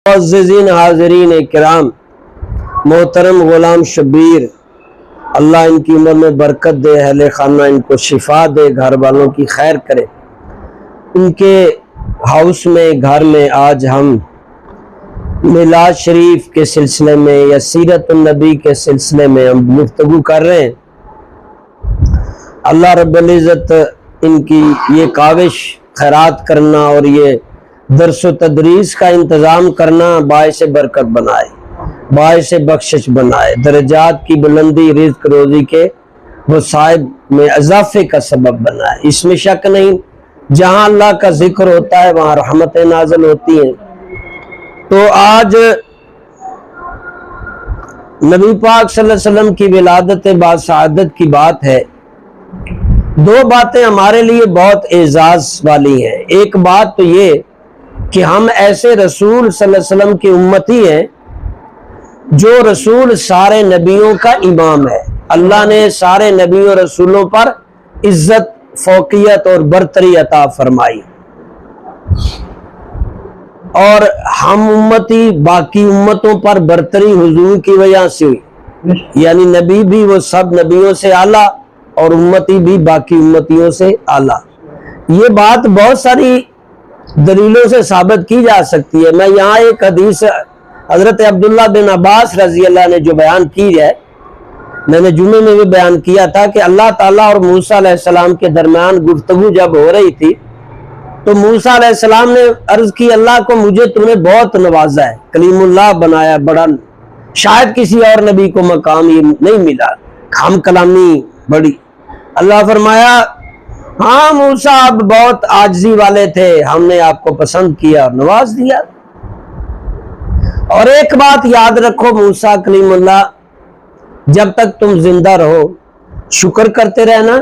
معززین حاضرین کرام، محترم غلام شبیر، اللہ ان کی عمر میں برکت دے، اہل خانہ ان کو شفا دے، گھر والوں کی خیر کرے۔ ان کے ہاؤس میں، گھر میں آج ہم میلاد شریف کے سلسلے میں یا سیرت النبی کے سلسلے میں ہم گفتگو کر رہے ہیں۔ اللہ رب العزت ان کی یہ کاوش خیرات کرنا اور یہ درس و تدریس کا انتظام کرنا باعث برکت بنائے، باعث بخشش بنائے، درجات کی بلندی، رزق روزی کے وسائل میں اضافے کا سبب بنائے۔ اس میں شک نہیں، جہاں اللہ کا ذکر ہوتا ہے وہاں رحمتیں نازل ہوتی ہیں۔ تو آج نبی پاک صلی اللہ علیہ وسلم کی ولادت باسعادت کی بات ہے۔ دو باتیں ہمارے لیے بہت اعزاز والی ہیں۔ ایک بات تو یہ کہ ہم ایسے رسول صلی اللہ علیہ وسلم کی امتی ہیں جو رسول سارے نبیوں کا امام ہے۔ اللہ نے سارے نبیوں رسولوں پر عزت، فوقیت اور برتری عطا فرمائی، اور ہم امتی باقی امتوں پر برتری حضور کی وجہ سے ہوئی، یعنی نبی بھی وہ سب نبیوں سے اعلیٰ اور امتی بھی باقی امتیوں سے اعلیٰ۔ یہ بات بہت ساری دلیلوں سے ثابت کی جا سکتی ہے۔ میں یہاں ایک حدیث حضرت عبداللہ بن عباس رضی اللہ نے جو بیان کی ہے، میں نے جمعے میں بھی بیان کیا تھا کہ اللہ تعالیٰ اور موسیٰ علیہ السلام کے درمیان گفتگو جب ہو رہی تھی تو موسیٰ علیہ السلام نے عرض کی، اللہ کو مجھے تم نے بہت نوازا ہے، کلیم اللہ بنایا، بڑا شاید کسی اور نبی کو مقام یہ نہیں ملا، ہم کلامی بڑی۔ اللہ فرمایا، ہاں موسیٰ آپ بہت عاجزی والے تھے، ہم نے آپ کو پسند کیا اور نواز دیا۔ اور ایک بات یاد رکھو موسیٰ کلیم اللہ، جب تک تم زندہ رہو شکر کرتے رہنا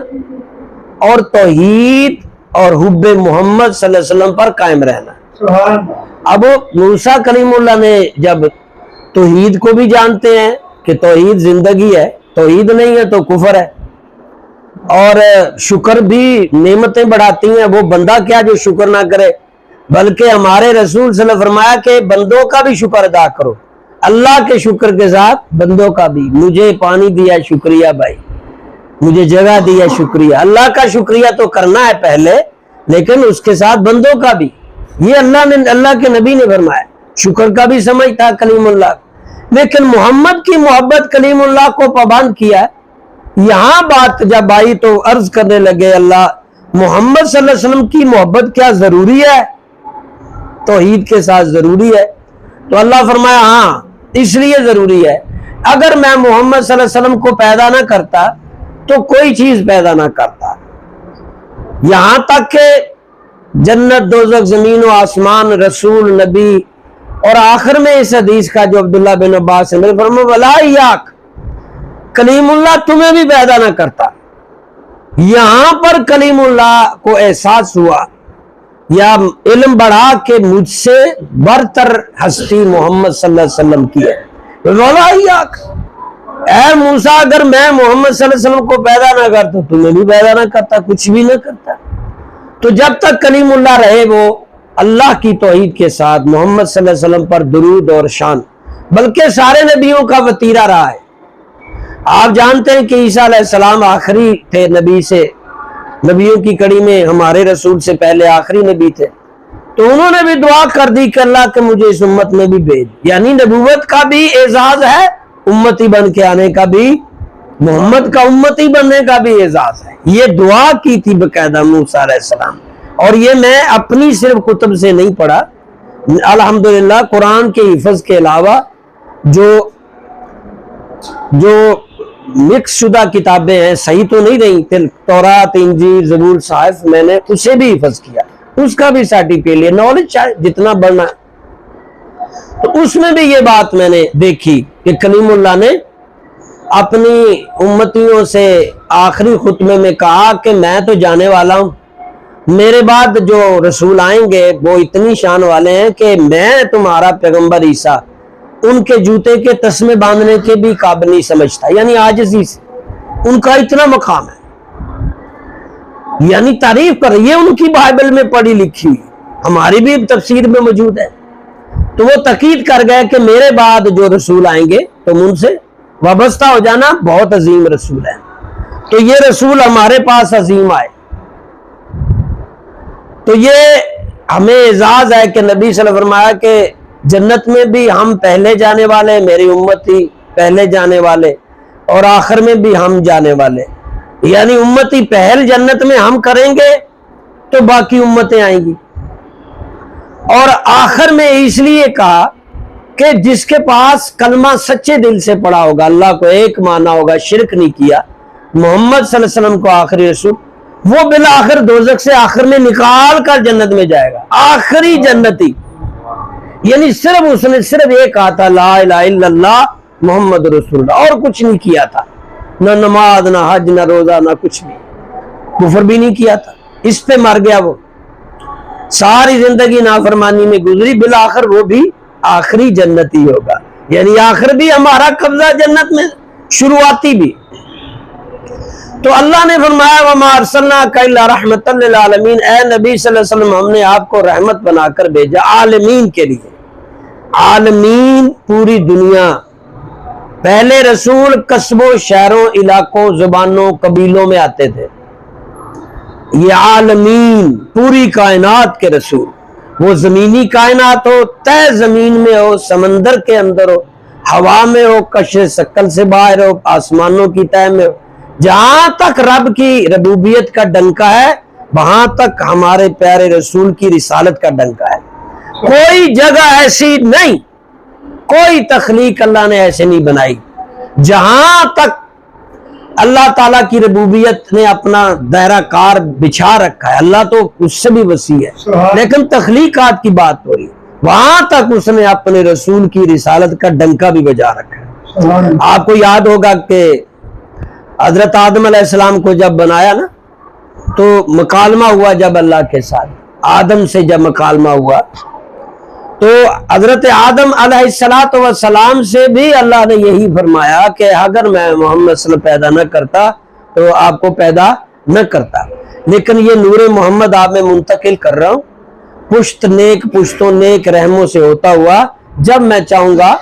اور توحید اور حب محمد صلی اللہ علیہ وسلم پر قائم رہنا۔ اب موسیٰ کلیم اللہ نے جب توحید کو بھی جانتے ہیں کہ توحید زندگی ہے، توحید نہیں ہے تو کفر ہے، اور شکر بھی نعمتیں بڑھاتی ہیں، وہ بندہ کیا جو شکر نہ کرے، بلکہ ہمارے رسول صلی اللہ علیہ وسلم نے فرمایا کہ بندوں کا بھی شکر ادا کرو، اللہ کے شکر کے ساتھ بندوں کا بھی۔ مجھے پانی دیا شکریہ بھائی، مجھے جگہ دیا شکریہ، اللہ کا شکریہ تو کرنا ہے پہلے، لیکن اس کے ساتھ بندوں کا بھی۔ یہ اللہ کے نبی نے فرمایا، شکر کا بھی سمجھ تھا کلیم اللہ، لیکن محمد کی محبت کلیم اللہ کو پابند کیا ہے۔ یہاں بات جب آئی تو عرض کرنے لگے، اللہ محمد صلی اللہ علیہ وسلم کی محبت کیا ضروری ہے؟ توحید کے ساتھ ضروری ہے۔ تو اللہ فرمایا، ہاں اس لیے ضروری ہے، اگر میں محمد صلی اللہ علیہ وسلم کو پیدا نہ کرتا تو کوئی چیز پیدا نہ کرتا، یہاں تک کہ جنت، دوزخ، زمین و آسمان، رسول، نبی، اور آخر میں اس حدیث کا جو عبداللہ بن عباس نے فرمایا، ولا یاک، کلیم اللہ تمہیں بھی پیدا نہ کرتا۔ یہاں پر کلیم اللہ کو احساس ہوا یا علم بڑھا کہ مجھ سے برتر ہستی محمد صلی اللہ علیہ وسلم کی ہے۔ ولا یاک، اے موسیٰ اگر میں محمد صلی اللہ علیہ وسلم کو پیدا نہ کرتا تمہیں بھی پیدا نہ کرتا، کچھ بھی نہ کرتا۔ تو جب تک کلیم اللہ رہے وہ اللہ کی توحید کے ساتھ محمد صلی اللہ علیہ وسلم پر درود اور شان، بلکہ سارے نبیوں کا وتیرہ رہا ہے۔ آپ جانتے ہیں کہ عیسیٰ علیہ السلام آخری تھے نبی سے، نبیوں کی کڑی میں ہمارے رسول سے پہلے آخری نبی تھے، تو انہوں نے بھی دعا کر دی کہ اللہ کہ مجھے اس امت میں بھی بھیج، یعنی نبوت کا بھی اعزاز ہے، امتی بن کے آنے کا بھی، محمد کا امتی بننے کا بھی اعزاز ہے۔ یہ دعا کی تھی باقاعدہ موسیٰ علیہ السلام، اور یہ میں اپنی صرف کتب سے نہیں پڑھا، الحمدللہ قرآن کے حفظ کے علاوہ جو مکس شدہ کتابیں ہیں، صحیح تو نہیں رہی، تورات، انجیل، زبور، صحائف، میں نے اسے بھی حفظ کیا، اس کا بھی سرٹیفکیٹ لیا، نالج چاہے جتنا بڑھنا۔ تو اس میں بھی یہ بات میں نے دیکھی کہ کلیم اللہ نے اپنی امتیوں سے آخری خطبے میں کہا کہ میں تو جانے والا ہوں، میرے بعد جو رسول آئیں گے وہ اتنی شان والے ہیں کہ میں تمہارا پیغمبر عیسیٰ ان کے جوتے کے تسمے باندھنے کے بھی قابل نہیں سمجھتا، یعنی عاجزی سے، ان کا اتنا مقام ہے، یعنی تعریف کر رہی ہے، ان کی بائبل میں پڑھی لکھی ہوئی، ہماری بھی تفسیر میں موجود ہے۔ تو وہ تاکید کر گئے کہ میرے بعد جو رسول آئیں گے تم ان سے وابستہ ہو جانا، بہت عظیم رسول ہے۔ تو یہ رسول ہمارے پاس عظیم آئے، تو یہ ہمیں اعزاز ہے کہ نبی صلی اللہ علیہ وسلم فرمایا کہ جنت میں بھی ہم پہلے جانے والے، میری امتی پہلے جانے والے، اور آخر میں بھی ہم جانے والے، یعنی امتی پہل جنت میں ہم کریں گے تو باقی امتیں آئیں گی۔ اور آخر میں اس لیے کہا کہ جس کے پاس کلمہ سچے دل سے پڑھا ہوگا، اللہ کو ایک مانا ہوگا، شرک نہیں کیا، محمد صلی اللہ علیہ وسلم کو آخری رسول، وہ بالآخر دوزخ سے آخر میں نکال کر جنت میں جائے گا، آخری جنتی، یعنی صرف اس نے صرف یہ کہا تھا لا الہ الا اللہ محمد رسول اللہ، اور کچھ نہیں کیا تھا، نہ نماز، نہ حج، نہ روزہ، نہ کچھ بھی، کفر بھی نہیں کیا تھا، اس پہ مر گیا، وہ ساری زندگی نافرمانی میں گزری، بالآخر وہ بھی آخری جنتی ہوگا، یعنی آخر بھی ہمارا قبضہ جنت میں، شروعاتی بھی۔ تو اللہ نے فرمایا وَمَا أَرْسَلْنَاكَ إِلَّا رَحْمَةً لِّلْعَالَمِينَ، اے نبی صلی اللہ علیہ وسلم ہم نے آپ کو رحمت بنا کر بھیجا عالمین کے لیے، عالمین پوری دنیا۔ پہلے رسول قصبوں، شہروں، علاقوں، زبانوں، قبیلوں میں آتے تھے، یہ عالمین پوری کائنات کے رسول، وہ زمینی کائنات ہو، تہ زمین میں ہو، سمندر کے اندر ہو، ہوا میں ہو، قشر ثقل سے باہر ہو، آسمانوں کی تہ میں ہو، جہاں تک رب کی ربوبیت کا ڈنکا ہے وہاں تک ہمارے پیارے رسول کی رسالت کا ڈنکا ہے۔ کوئی جگہ ایسی نہیں، کوئی تخلیق اللہ نے ایسے نہیں بنائی جہاں تک اللہ تعالیٰ کی ربوبیت نے اپنا دائرہ کار بچھا رکھا ہے، اللہ تو اس سے بھی وسیع ہے، لیکن تخلیقات کی بات ہو رہی ہے، وہاں تک اس نے اپنے رسول کی رسالت کا ڈنکا بھی بجا رکھا ہے۔ آپ کو یاد ہوگا کہ حضرت آدم علیہ السلام کو جب بنایا نا تو مکالمہ ہوا، جب اللہ کے ساتھ آدم سے جب مکالمہ ہوا تو حضرت آدم علیہ السلام سے بھی اللہ نے یہی فرمایا کہ اگر میں محمد صلی اللہ علیہ وسلم پیدا نہ کرتا تو آپ کو پیدا نہ کرتا، لیکن یہ نور محمد آپ میں منتقل کر رہا ہوں، پشت نیک پشتوں نیک رحموں سے ہوتا ہوا، جب میں چاہوں گا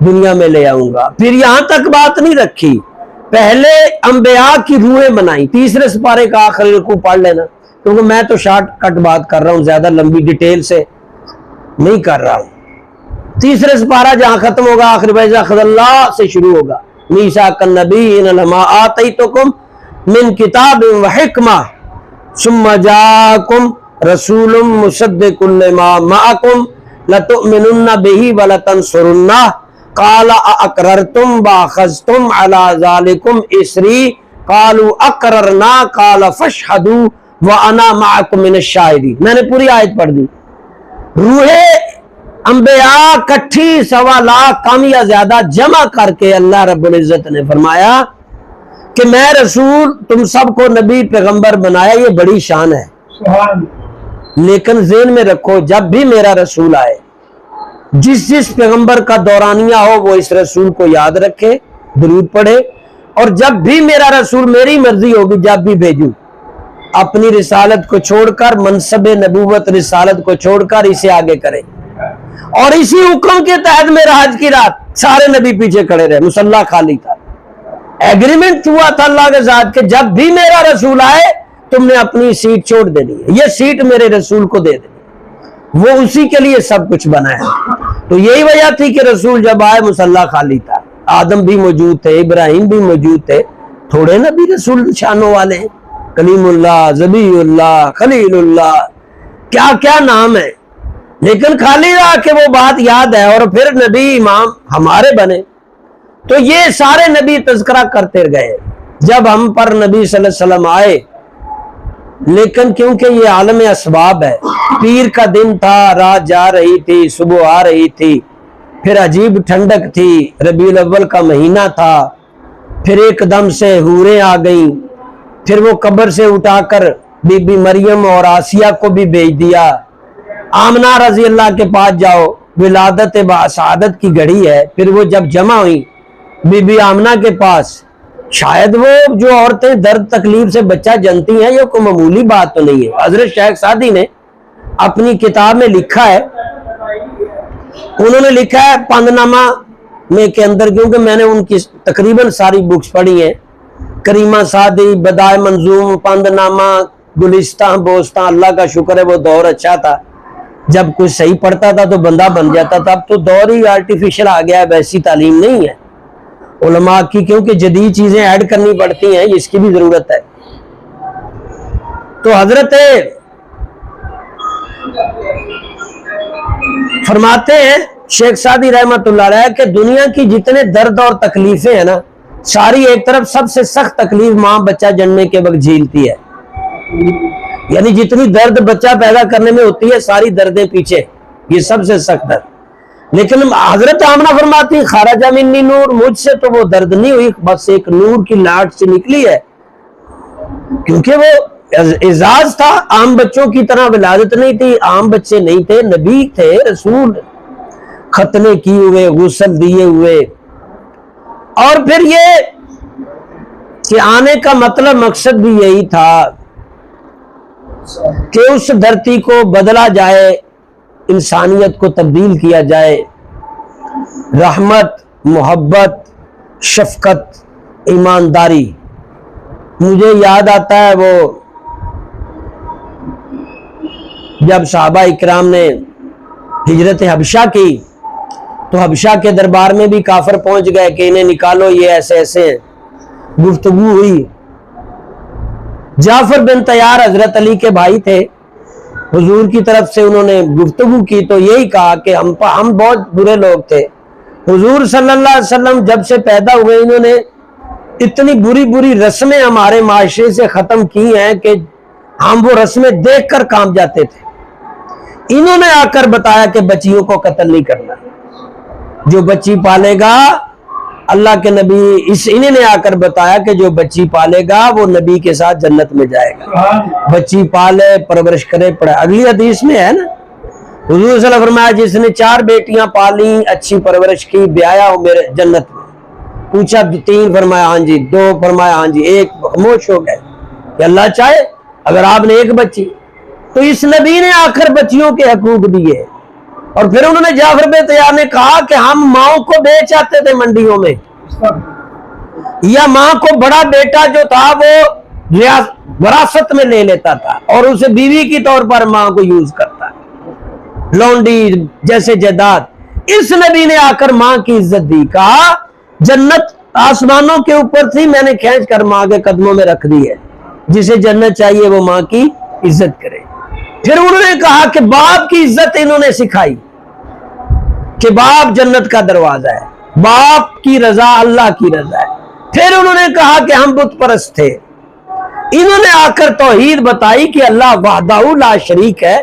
دنیا میں لے آؤں گا۔ پھر یہاں تک بات نہیں رکھی، پہلے انبیاء کی روحیں بنائی۔ تیسرے سپارے کا آخری رکوع پڑھ لینا، کیونکہ میں تو شارٹ کٹ بات کر رہا ہوں، زیادہ لمبی ڈیٹیل سے نہیں کر رہا ہوں۔ تیسرے سپارہ جہاں ختم ہوگا آخری وَإِذَا أَخَذَ اللَّهُ سے شروع ہوگا، مِيثَاقَ النَّبِيِّينَ لَمَا آتَيْتُكُم مِّن كِتَابٍ وَحِكْمَةٍ ثُمَّ جَاءَكُمْ رَسُولٌ مُصَدِّقٌ لِّمَا مَعَكُمْ لَتُؤْمِنُنَّ بِهِ وَلَتَنصُرُنَّهُ قَالَ أَأَقْرَرْتُمْ وَأَخَذْتُمْ عَلَىٰ ذَلِكُمْ إِصْرِي قَالُوا أَقْرَرْنَا قَالَ فَاشْهَدُوا وَأَنَا مَعَكُمْ مِنَ الشَّاهِدِينَ۔ میں نے پوری آیت پڑھ دی۔ روح انبیاء کٹھی 1.25 لاکھ کم یا زیادہ جمع کر کے اللہ رب العزت نے فرمایا کہ میں رسول تم سب کو نبی پیغمبر بنایا، یہ بڑی شان ہے، لیکن ذہن میں رکھو جب بھی میرا رسول آئے، جس پیغمبر کا دورانیہ ہو وہ اس رسول کو یاد رکھے، درود پڑھے، اور جب بھی میرا رسول میری مرضی ہوگی جب بھی بھیجوں، اپنی رسالت کو چھوڑ کر، منصب نبوت رسالت کو چھوڑ کر اسے آگے کرے۔ اور اسی حکم کے تحت میرا حج کی رات سارے نبی پیچھے کھڑے رہے، مصلی خالی تھا، ایگریمنٹ ہوا تھا اللہ کے ساتھ کہ جب بھی میرا رسول آئے تم نے اپنی سیٹ چھوڑ دینی ہے، یہ سیٹ میرے رسول کو دے دینی، وہ اسی کے لیے سب کچھ بنا ہے۔ تو یہی وجہ تھی کہ رسول جب آئے مصلی خالی تھا، آدم بھی موجود تھے، ابراہیم بھی موجود تھے، تھوڑے نبی رسول شانوں والے ہیں، کلیم اللہ، ذبیح اللہ، خلیل اللہ، کیا کیا نام ہے، لیکن خالی رہا کہ وہ بات یاد ہے، اور پھر نبی امام ہمارے بنے۔ تو یہ سارے نبی تذکرہ کرتے گئے جب ہم پر نبی صلی اللہ علیہ وسلم آئے، لیکن کیونکہ یہ عالم اسباب ہے، پیر کا دن تھا، رات جا رہی تھی، صبح آ رہی تھی، پھر عجیب ٹھنڈک تھی، ربیع الاول کا مہینہ تھا، پھر ایک دم سے حوریں آ گئیں، پھر وہ قبر سے اٹھا کر بی بی مریم اور آسیہ کو بھی بھیج دیا، آمنہ رضی اللہ کے پاس جاؤ، ولادت سعادت کی گھڑی ہے۔ پھر وہ جب جمع ہوئی بی بی آمنہ کے پاس، شاید وہ جو عورتیں درد تکلیف سے بچہ جنتی ہیں، یہ کوئی معمولی بات تو نہیں ہے۔ حضرت شیخ سعدی نے اپنی کتاب میں لکھا ہے انہوں نے لکھا ہے پندنامہ میں کے اندر، کیونکہ میں نے ان کی تقریباً ساری بکس پڑھی ہیں، کریمہ سعدی، بدائے منظوم، پندنامہ، گلستان بوستان، اللہ کا شکر ہے وہ دور اچھا تھا جب کچھ صحیح پڑھتا تھا تو بندہ بن جاتا تھا. اب تو دور ہی آرٹیفیشل آ گیا ہے، ویسی تعلیم نہیں ہے علماء کی، کیونکہ جدید چیزیں ایڈ کرنی پڑتی ہیں، اس کی بھی ضرورت ہے. تو حضرت فرماتے ہیں شیخ سعدی رحمت اللہ علیہ کہ دنیا کی جتنے درد اور تکلیفیں ہیں نا، ساری ایک طرف سب سے سخت تکلیف ماں بچہ جننے کے وقت جھیلتی ہے. یعنی جتنی درد بچہ پیدا کرنے میں ہوتی ہے، ساری دردیں پیچھے، یہ سب سے سخت درد. لیکن حضرت آمنہ فرماتی خارج منی نور، مجھ سے تو وہ درد نہیں ہوئی، بس ایک نور کی لاٹ سے نکلی ہے، کیونکہ وہ اعزاز تھا. عام بچوں کی طرح ولادت نہیں تھی، عام بچے نہیں تھے، نبی تھے، رسول، ختنے کیے ہوئے، غسل دیے ہوئے. اور پھر یہ کہ آنے کا مطلب مقصد بھی یہی تھا کہ اس دھرتی کو بدلا جائے، انسانیت کو تبدیل کیا جائے، رحمت، محبت، شفقت، ایمانداری. مجھے یاد آتا ہے وہ جب صحابہ اکرام نے ہجرت حبشہ کی تو حبشہ کے دربار میں بھی کافر پہنچ گئے کہ انہیں نکالو، یہ ایسے ایسے ہیں. گفتگو ہوئی. جعفر بن طیار حضرت علی کے بھائی تھے، حضور کی طرف سے انہوں نے گفتگو کی تو یہی کہا کہ ہم بہت برے لوگ تھے. حضور صلی اللہ علیہ وسلم جب سے پیدا ہوئے انہوں نے اتنی بری بری رسمیں ہمارے معاشرے سے ختم کی ہیں کہ ہم وہ رسمیں دیکھ کر کانپ جاتے تھے. انہوں نے آ کر بتایا کہ بچیوں کو قتل نہیں کرنا، جو بچی پالے گا اللہ کے نبی، انہیں نے آ کر بتایا کہ جو بچی پالے گا وہ نبی کے ساتھ جنت میں جائے گا. بچی پالے، پرورش کرے، پڑھے. اگلی حدیث میں ہے نا، حضور صلی اللہ علیہ وسلم فرمایا جس نے 4 بیٹیاں پالی، اچھی پرورش کی، بیایا ہو میرے جنت میں. پوچھا 3، فرمایا ہاں جی. 2 فرمایا ہاں جی. 1 خاموش ہو گئے کہ اللہ چاہے اگر آپ نے 1 بچی. تو اس نبی نے آ کر بچیوں کے حقوق دیے. اور پھر انہوں نے جعفر بن طیار نے کہا کہ ہم ماؤں کو بیچ آتے تھے منڈیوں میں، یا ماں کو بڑا بیٹا جو تھا وہ وراثت میں لے لیتا تھا اور اسے بیوی کی طور پر ماں کو یوز کرتا، لونڈی جیسے جائیداد. اس نبی نے آ کر ماں کی عزت دی، کہا جنت آسمانوں کے اوپر تھی، میں نے کھینچ کر ماں کے قدموں میں رکھ دی ہے، جسے جنت چاہیے وہ ماں کی عزت کرے. پھر انہوں نے کہا کہ باپ کی عزت انہوں نے سکھائی کہ باپ جنت کا دروازہ ہے، باپ کی رضا اللہ کی رضا ہے. پھر انہوں نے کہا کہ ہم بت پرست تھے. انہوں نے آ کر توحید بتائی کہ اللہ وحدہ لا شریک ہے،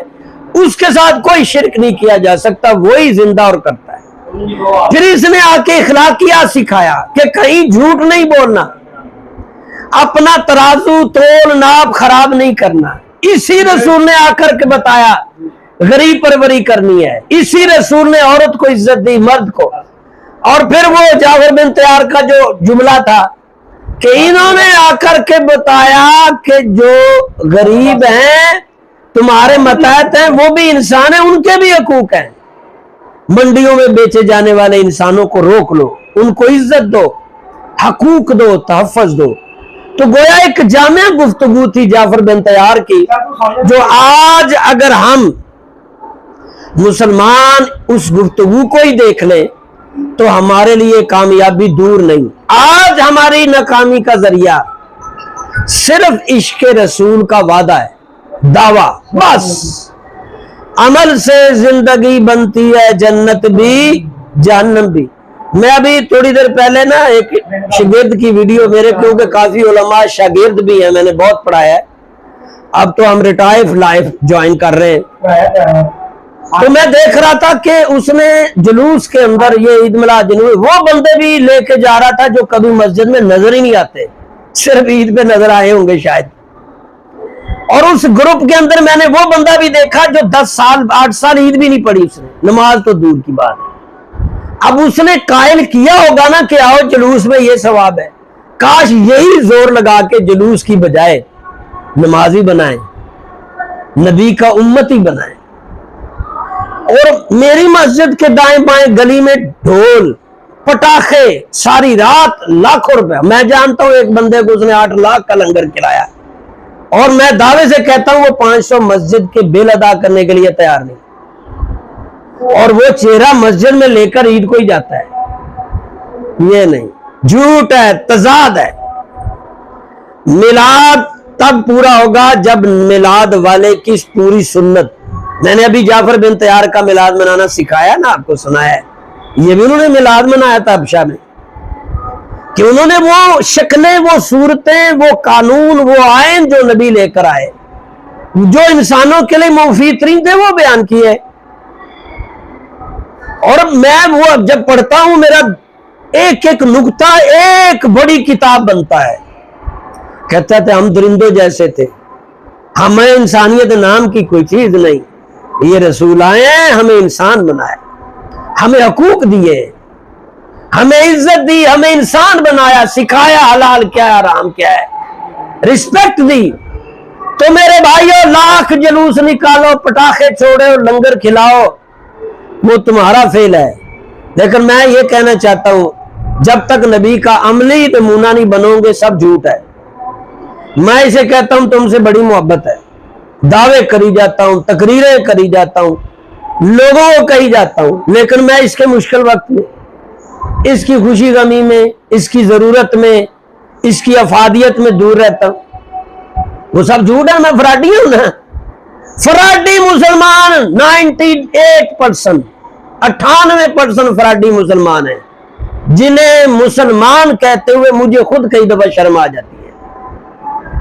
اس کے ساتھ کوئی شرک نہیں کیا جا سکتا، وہی زندہ اور کرتا ہے. پھر اس نے آ کے اخلاقیات سکھایا کہ کہیں جھوٹ نہیں بولنا، اپنا ترازو تول ناپ خراب نہیں کرنا. اسی رسول نے آ کر کے بتایا غریب پروری کرنی ہے. اسی رسول نے عورت کو عزت دی، مرد کو. اور پھر وہ جعفر بن طیار کا جو جملہ تھا کہ انہوں نے آ کر کے بتایا کہ جو غریب ہیں تمہارے متحد ہیں وہ بھی انسان ہیں، ان کے بھی حقوق ہیں. منڈیوں میں بیچے جانے والے انسانوں کو روک لو، ان کو عزت دو، حقوق دو، تحفظ دو. تو گویا ایک جامع گفتگو تھی جعفر بن طیار کی، جو آج اگر ہم مسلمان اس گفتگو کو ہی دیکھ لیں تو ہمارے لیے کامیابی دور نہیں. آج ہماری ناکامی کا ذریعہ صرف عشق رسول کا وعدہ ہے، دعویٰ بس. عمل سے زندگی بنتی ہے جنت بھی جہنم بھی. میں ابھی تھوڑی دیر پہلے نا ایک شاگرد کی ویڈیو، میرے کیونکہ کافی علماء شاگرد بھی ہیں، میں نے بہت پڑھایا ہے، اب تو ہم ریٹائر لائف جوائن کر رہے ہیں. تو میں دیکھ رہا تھا کہ اس نے جلوس کے اندر یہ عید میلاد جلوس وہ بندے بھی لے کے جا رہا تھا جو کبھی مسجد میں نظر ہی نہیں آتے، صرف عید پہ نظر آئے ہوں گے شاید. اور اس گروپ کے اندر میں نے وہ بندہ بھی دیکھا جو 10 سال 8 سال عید بھی نہیں پڑھی، اس نے نماز تو دور کی بات ہے. اب اس نے قائل کیا ہوگا نا کہ آؤ جلوس میں یہ ثواب ہے. کاش یہی زور لگا کے جلوس کی بجائے نمازی بنائیں، نبی کا امتی بنائیں. اور میری مسجد کے دائیں بائیں گلی میں ڈھول پٹاخے ساری رات، لاکھوں روپے. میں جانتا ہوں ایک بندے کو اس نے 8 لاکھ کا لنگر کھلایا، اور میں دعوے سے کہتا ہوں وہ 500 مسجد کے بل ادا کرنے کے لیے تیار نہیں، اور وہ چہرہ مسجد میں لے کر عید کو ہی جاتا ہے. یہ نہیں، جھوٹ ہے، تضاد ہے. میلاد تب پورا ہوگا جب میلاد والے کی پوری سنت. میں نے ابھی جعفر بن طیار کا میلاد منانا سکھایا نا، آپ کو سنایا ہے. یہ بھی انہوں نے میلاد منایا تھا حبشہ میں، کہ انہوں نے وہ شکلیں، وہ صورتیں، وہ قانون، وہ آئین جو نبی لے کر آئے، جو انسانوں کے لیے مفید ترین تھے، وہ بیان کیے. اور میں وہ جب پڑھتا ہوں میرا ایک ایک نقطہ ایک بڑی کتاب بنتا ہے. کہتا تھے ہم درندوں جیسے تھے، ہمیں انسانیت نام کی کوئی چیز نہیں، یہ رسول آئے ہیں، ہمیں انسان بنائے، ہمیں حقوق دیے، ہمیں عزت دی، ہمیں انسان بنایا، سکھایا حلال کیا ہے حرام کیا ہے، رسپیکٹ دی. تو میرے بھائیو لاکھ جلوس نکالو، پٹاخے چھوڑو، لنگر کھلاؤ، وہ تمہارا فعل ہے. لیکن میں یہ کہنا چاہتا ہوں جب تک نبی کا عملی نمونہ نہیں بنو گے سب جھوٹ ہے. میں اسے کہتا ہوں تم سے بڑی محبت ہے، دعوے کری جاتا ہوں، تقریریں کری جاتا ہوں، لوگوں کو کہی جاتا ہوں، لیکن میں اس کے مشکل وقت میں، اس کی خوشی غمی میں، اس کی ضرورت میں، اس کی افادیت میں دور رہتا ہوں. وہ سب جھوٹ ہے. میں فراڈی ہوں نا، فراڈی مسلمان 98%، 98% فراڈی مسلمان ہیں، جنہیں مسلمان کہتے ہوئے مجھے خود کئی دفعہ شرم آ جاتی ہے.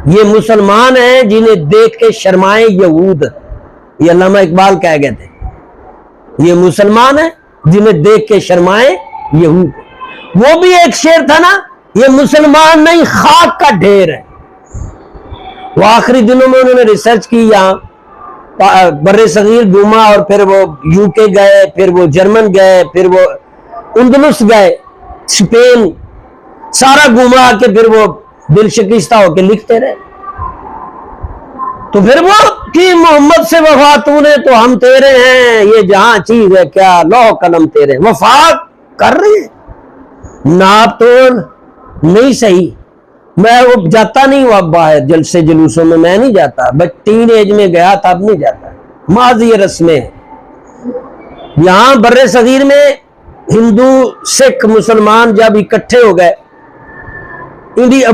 یہ مسلمان ہیں جنہیں دیکھ کے شرمائے یہود. یہ علامہ اقبال کہہ گئے تھے، یہ مسلمان ہیں جنہیں دیکھ کے شرمائے یہود. وہ بھی ایک شعر تھا نا، یہ مسلمان نہیں خاک کا ڈھیر ہے. وہ آخری دنوں میں انہوں نے ریسرچ کی یہاں بر صغیر گھوما، اور پھر وہ یو کے گئے، پھر وہ جرمن گئے، پھر وہ اندلس گئے، اسپین، سارا گھوما کے پھر وہ دل شکستہ ہو کے لکھتے رہے. تو پھر وہ کہ محمد سے وفا تو نے تو ہم تیرے ہیں، یہ جہاں چیز ہے کیا لوح قلم تیرے. وفا کر رہے ہیں، ناپ توڑ نہیں صحیح. میں وہ جاتا نہیں ہوں اب باہر جلسے جلوسوں میں نہیں جاتا. بس ٹین ایج میں گیا تھا، اب نہیں جاتا. ماضی رسمیں. یہاں بر صغیر میں ہندو سکھ مسلمان جب اکٹھے ہو گئے،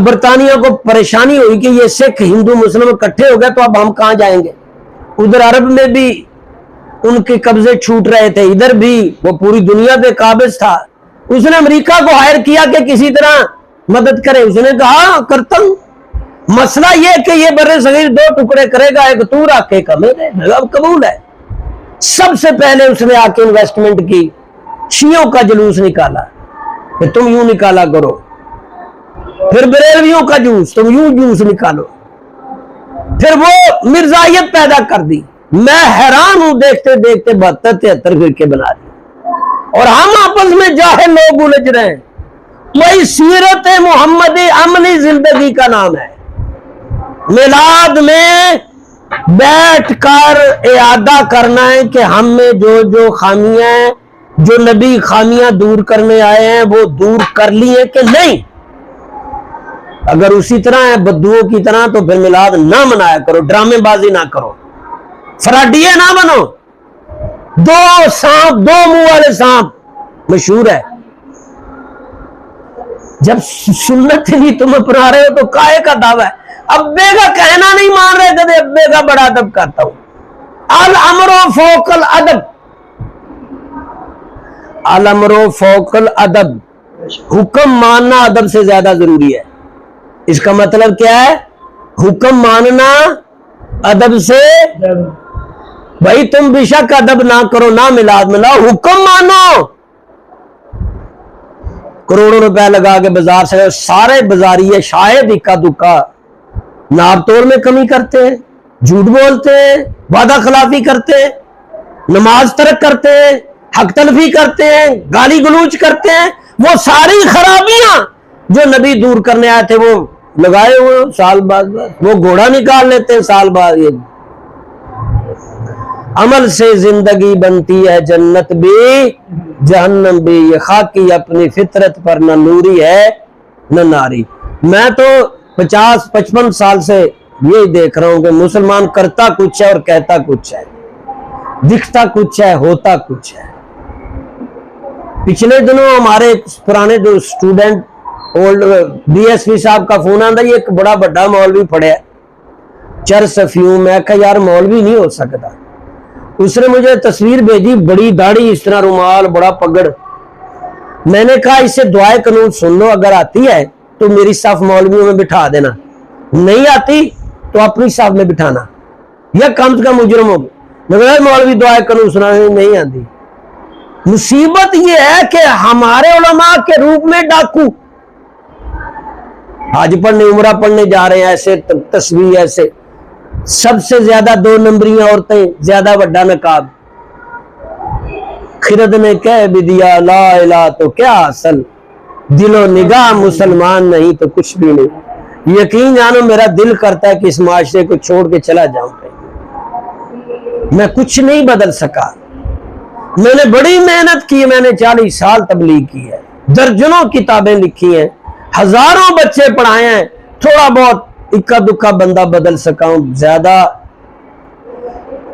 برطانیہ کو پریشانی ہوئی کہ یہ سکھ ہندو مسلم اکٹھے ہو گئے تو اب ہم کہاں جائیں گے. ادھر عرب میں بھی ان کے قبضے چھوٹ رہے تھے، ادھر بھی وہ پوری دنیا پہ قابض تھا. اس نے امریکہ کو ہائر کیا کہ کسی طرح مدد کرے. اس نے کہا کرتا ہوں. مسئلہ یہ کہ یہ بر صغیر 2 ٹکڑے کرے گا، ایک تو رکھ کے کمے دے. اب قبول ہے. سب سے پہلے اس نے آ کے انویسٹمنٹ کی، شیعوں کا جلوس نکالا کہ تم یوں نکالا کرو، پھر بریلویوں کا جلوس تم یوں جلوس نکالو، پھر وہ مرزائیت پیدا کر دی. میں حیران ہوں دیکھتے دیکھتے 72-73 فرقے بنا دی، اور ہم آپس میں جاہل لوگ الجھ رہے ہیں. وہی سیرت محمدی عملی زندگی کا نام ہے. میلاد میں بیٹھ کر اعادہ کرنا ہے کہ ہم میں جو جو خامیاں ہیں، جو نبی خامیاں دور کرنے آئے ہیں وہ دور کر لی ہیں کہ نہیں. اگر اسی طرح ہے بدوؤں کی طرح تو پھر میلاد نہ منایا کرو، ڈرامے بازی نہ کرو، فراڈیے نہ بنو. 2 سانپ، 2 منہ والے سانپ مشہور ہے. جب سنت نہیں تم اپنا رہے ہو تو کائے کا دعویٰ ہے. ابے کا کہنا نہیں مان رہے تھے، ابے کا بڑا ادب کرتا ہوں. الامر فوق الادب، الامر فوق الادب. حکم ماننا ادب سے زیادہ ضروری ہے. اس کا مطلب کیا ہے؟ حکم ماننا ادب سے. بھائی تم بے شک ادب نہ کرو، نہ میلاد مناؤ، حکم مانو. کروڑوں روپے لگا کے بازار سے سارے بازاری شاید اکا دکا ناپ توڑ میں کمی کرتے ہیں، جھوٹ بولتے ہیں، وعدہ خلافی کرتے ہیں، نماز ترک کرتے ہیں، حق تلفی کرتے ہیں، گالی گلوچ کرتے ہیں. وہ ساری خرابیاں جو نبی دور کرنے آئے تھے وہ لگائے ہوئے سال بعد وہ گھوڑا نکال لیتے ہیں سال بعد. یہ عمل سے زندگی بنتی ہے جنت بھی جہنم بھی، یہ خاکی اپنی فطرت پر نہ نوری ہے نہ ناری۔ میں تو 50-55 سال سے یہی دیکھ رہا ہوں کہ مسلمان کرتا کچھ ہے اور کہتا کچھ ہے، دکھتا کچھ ہے ہوتا کچھ ہے۔ پچھلے دنوں ہمارے پرانے جو اسٹوڈنٹ اولڈ DSP صاحب کا فون آتا، یہ ایک بڑا بڑا مولوی پڑھا ہے چرس افیوں، میں کہا یار مولوی نہیں ہو سکتا۔ اس نے مجھے تصویر بھیجی، بڑی داڑھی، اس طرح رومال، بڑا پگڑ۔ میں نے کہا اس سے دعائے قنوت سن لو، اگر آتی ہے تو میری صف مولویوں میں بٹھا دینا، نہیں آتی تو اپنی صف میں بٹھانا، یا کم سے کم مجرم ہوگی۔ مگر مولوی دعائے قنوت سنا نہیں آتی۔ مصیبت یہ ہے کہ ہمارے علماء کے روپ میں ڈاکو حج پڑھنے عمرہ پڑھنے جا رہے ہیں، ایسے تصویر ایسے، سب سے زیادہ 2 نمبریاں عورتیں، زیادہ بڑا نقاب، خرد نے کہہ بھی دیا لا الہ تو کیا اصل، دل و نگاہ مسلمان نہیں تو کچھ بھی نہیں۔ یقین جانو میرا دل کرتا ہے کہ اس معاشرے کو چھوڑ کے چلا جاؤں، میں کچھ نہیں بدل سکا۔ میں نے بڑی محنت کی، میں نے 40 سال تبلیغ کی ہے، درجنوں کتابیں لکھی ہیں، ہزاروں بچے پڑھائے ہیں، تھوڑا بہت اکا دکا بندہ بدل سکا ہوں، زیادہ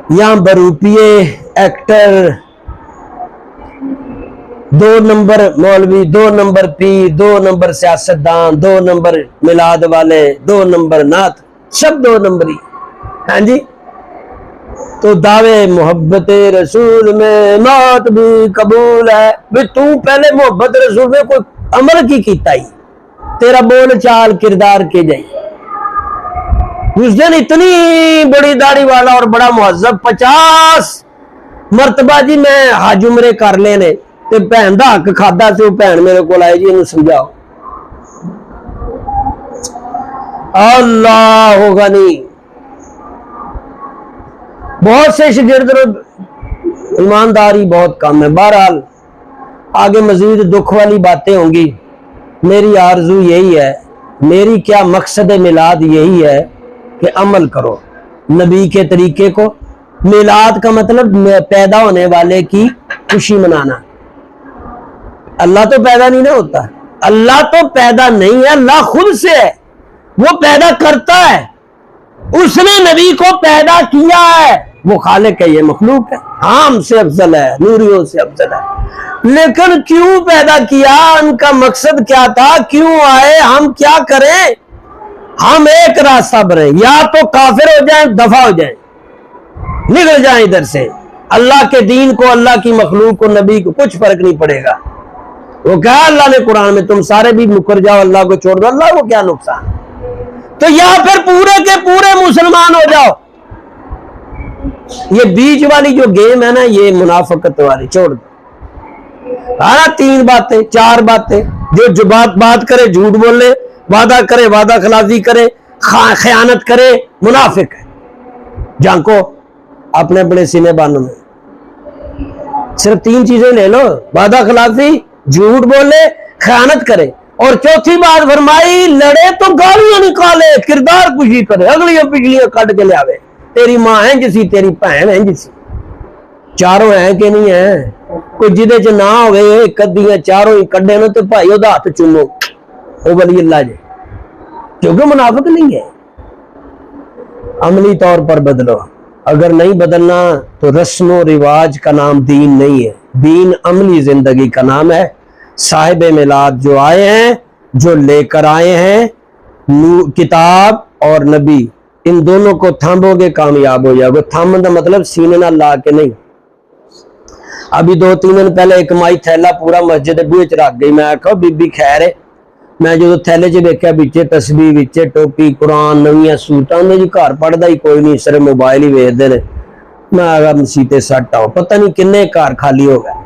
یہاں بروپیے ایکٹر، 2 نمبر مولوی، 2 نمبر پیر، 2 نمبر سیاستدان، 2 نمبر میلاد والے، 2 نمبر نعت، سب 2 نمبری۔ ہاں جی، تو دعوے محبت رسول میں موت بھی قبول ہے۔ بھی تو پہلے محبت رسول میں کوئی عمل کی کیتا ہی، تیرا بول چال کردار کے جائی۔ اس دن اتنی بڑی داڑھی والا اور بڑا مہذب 50 مرتبہ جی میں حج عمرے کر لینے تے بہن دا حق کھادا سے، وہ بہن میرے کو آئے جی انہوں سمجھاؤ۔ اللہ ہوگا نہیں، بہت سے شاگرد ایمانداری بہت کم ہے۔ بہرحال آگے مزید دکھ والی باتیں ہوں گی۔ میری آرزو یہی ہے، میری کیا مقصد میلاد یہی ہے کہ عمل کرو نبی کے طریقے کو۔ میلاد کا مطلب پیدا ہونے والے کی خوشی منانا۔ اللہ تو پیدا نہیں نہ ہوتا، اللہ تو پیدا نہیں ہے، اللہ خود سے ہے، وہ پیدا کرتا ہے، اس نے نبی کو پیدا کیا ہے، وہ خالق ہے، یہ مخلوق ہے، ہاں ہم سے افضل ہے، نوریوں سے افضل ہے، لیکن کیوں پیدا کیا، ان کا مقصد کیا تھا، کیوں آئے، ہم کیا کریں؟ ہم ایک راستہ بنیں، یا تو کافر ہو جائیں، دفع ہو جائیں، نکل جائیں ادھر سے، اللہ کے دین کو، اللہ کی مخلوق کو، نبی کو کچھ فرق نہیں پڑے گا۔ وہ کہا اللہ نے قرآن میں تم سارے بھی مکر جاؤ، اللہ کو چھوڑ دو، اللہ کو کیا نقصان؟ تو یا پھر پورے کے پورے مسلمان ہو جاؤ۔ یہ بیچ والی جو گیم ہے نا، یہ منافقت والی چھوڑ دو۔ ہاں 3 باتیں 4 باتیں، جو بات کرے جھوٹ بولے، وعدہ کرے وعدہ خلافی کرے، خیانت کرے، منافق ہے۔ جانکو اپنے اپنے سینے بانوں میں صرف 3 چیزیں لے لو، وعدہ خلافی، جھوٹ بولے، خیانت کرے، اور چوتھی بات فرمائی لڑے تو گالیاں نکالے، کردار کشی کرے، اگلیاں پچھلیاں کٹ کے لے آوے، تیری ماں ہے جسی، تیری بہن ہے جسی، چاروں ہیں کہ نہیں ہیں؟ کوئی جدے چ نہ ہوئے کدیاں چاروں ہی کڈے نو تے بھائی دا ہاتھ چومو، او ولی اللہ جے، کیونکہ منافق نہیں ہے۔ عملی طور پر بدلو، اگر نہیں بدلنا تو رسم و رواج کا نام دین نہیں ہے، دین عملی زندگی کا نام ہے۔ صاحب میلاد جو آئے ہیں، جو لے کر آئے ہیں کتاب اور نبی، ان دونوں کو تھامو گے کامیاب ہو جاؤ گے۔ تھامن کا مطلب سینے نہ لا کے نہیں۔ ابھی 2-3 دن پہلے ایک مائی تھیلا پورا مسجد بوئے چ رکھ گئی، میں آخا بی بی خیر ہے، میں جو تھیلے چ دیکھا بچے تسبیح، بچے ٹوپی، قرآن، نویاں سوٹاں نے جی گھر پڑھدا ہی کوئی نہیں، صرف موبائل ہی ویچدے نے۔ میں آگا مسیتے سٹ آؤ، پتہ نہیں کنے گھر خالی ہو گئے،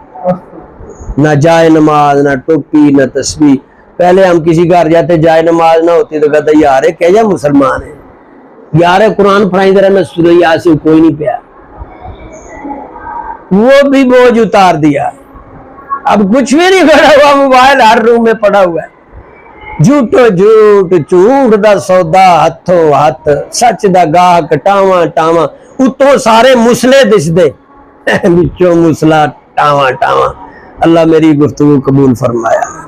نہ جائے نماز، نہ ٹوپی، نہ تسبیح۔ پہلے ہم کسی گھر جاتے جائے نماز نہ ہوتی تو کہتا یار کہ جا مسلمان ہے، یار قرآن پڑھائی ذرا میں سورہ یاسین کوئی نہیں پیا، وہ بھی بوجھ اتار دیا، اب کچھ بھی نہیں پڑا ہوا، موبائل ہر روم میں پڑا ہوا ہے۔ جھوٹو جھوٹ، جھوٹ دا سودا ہتھوں ہاتھ، سچ دا گاہک ٹاواں ٹاواں۔ اتوں سارے مسلے دسدے وچوں مسلا ٹاواں ٹاواں۔ اللہ میری گفتگو قبول فرمایا۔